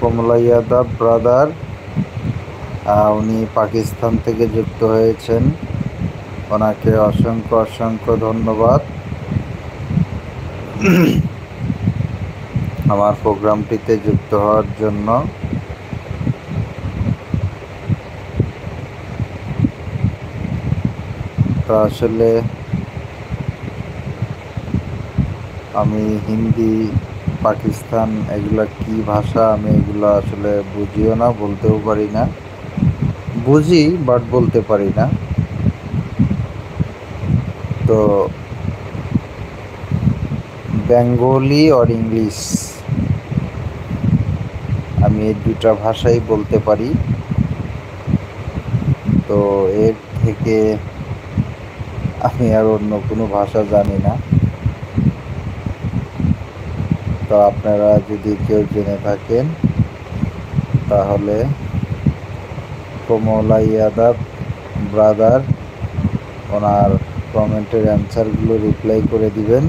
কমলাইয়াদা brother, উনি পাকিস্তান থেকে যুক্ত হয়েছেন। ওনাকে অসংখ্য অসংখ্য ধন্যবাদ আমার প্রোগ্রামটিতে যুক্ত হওয়ার জন্য। তো আসলে আমি হিন্দি, পাকিস্তান এগুলা কি ভাষা, আমি এগুলো আসলে বুঝিও না, বলতেও পারি না। বুঝি বাট বলতে পারি না। তো বেঙ্গলি আর ইংলিশ, আমি এই দুটা ভাষাই বলতে পারি। তো এর থেকে আমি আর অন্য কোনো ভাষা জানি না। তো আপনারা যদি কেউ জেনে থাকেন তাহলে কমলাইয়াদা ব্রাদার ওনার কমেন্টের অ্যান্সারগুলো রিপ্লাই করে দিবেন।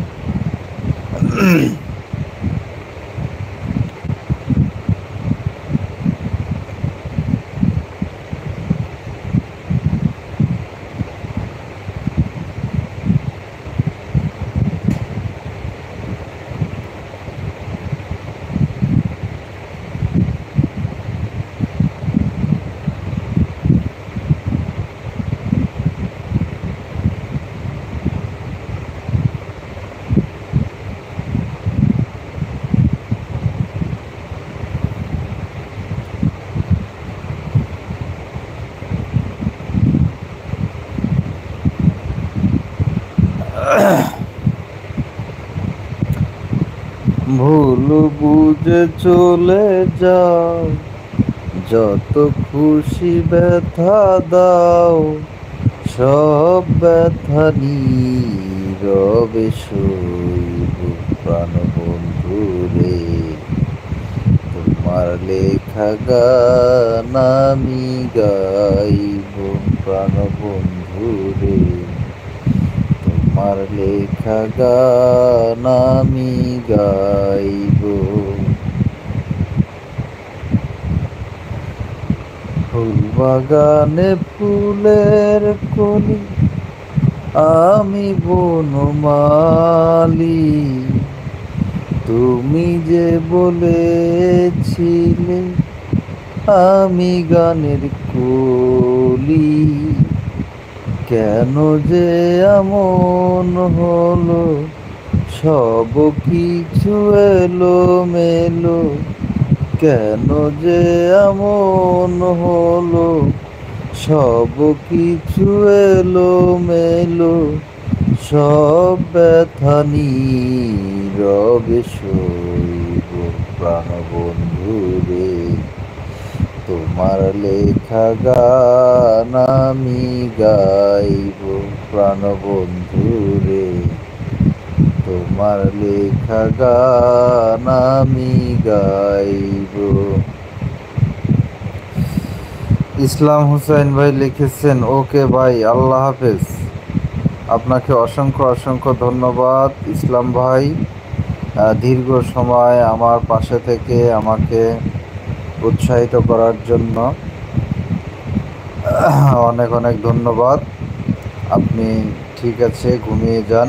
ভুল বুঝে চলে যাও, যত খুশি ব্যথা দাও, সব ব্যথা নীরবে সইব প্রাণ বন্ধু রে। তোমার লেখা গান আমি গাইব প্রাণ বন্ধু রে। তোমার লেখা গান আমি গাইব। ফুল বাগানে ফুলের কলি, আমি বনমালী। তুমি যে বলেছিলে আমি গানের কলি, কেন যে এমন হলো, সব কিছু এলো মেলো। কেন যে এমন হলো, সব কিছু এলো মেলো। সব ব্যথা নীরবে সইব প্রাণ বন্ধু রে। তোমার লেখা গান আমি গাইব প্রাণ বন্ধু রে। তোমার লেখা গান আমি গাইব। ইসলাম হুসাইন ভাই লিখেছেন, ওকে ভাই, আল্লাহ হাফেজ। আপনাকে অসংখ্য অসংখ্য ধন্যবাদ ইসলাম ভাই, দীর্ঘ সময় আমার পাশে থেকে আমাকে উৎসাহিত করার জন্য অনেক অনেক ধন্যবাদ। আপনি ঠিক আছে, ঘুমিয়ে যান,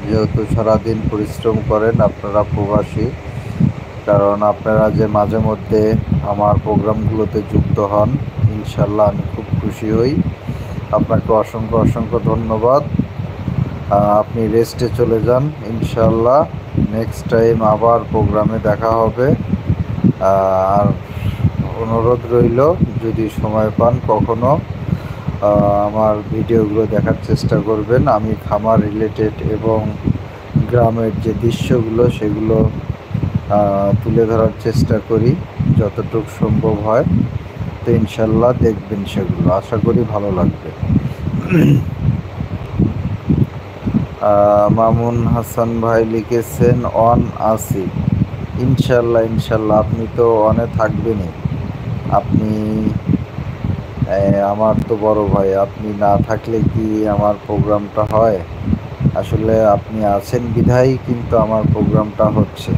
যেহেতু সারাদিন পরিশ্রম করেন, আপনারা প্রবাসী। কারণ আপনারা যে মাঝে মধ্যে আমার প্রোগ্রামগুলোতে যুক্ত হন, ইনশাল্লাহ আমি খুব খুশি হই। আপনাকে অসংখ্য অসংখ্য ধন্যবাদ। আপনি রেস্টে চলে যান, ইনশাল্লাহ নেক্সট টাইম আবার প্রোগ্রামে দেখা হবে। আর অনুরোধ রইল, যদি সময় পান কখনো আমার ভিডিওগুলো দেখার চেষ্টা করবেন। আমি খামার রিলেটেড এবং গ্রামের যে দৃশ্যগুলো সেগুলো তুলে ধরার চেষ্টা করি যতটুকু সম্ভব হয়। তো ইনশাল্লাহ দেখবেন, সেগুলো আশা করি ভালো লাগবে। মামুন হাসান ভাই লিখেছেন, অন আছি। ইনশাল্লাহ ইনশাল্লাহ, আপনি তো অনে থাকবেনই। আপনি আমার তো বড় ভাই, আপনি না থাকলে কি আমার প্রোগ্রামটা হয়? আসলে আপনি আছেন বিধায় কিন্তু আমার প্রোগ্রামটা হচ্ছে।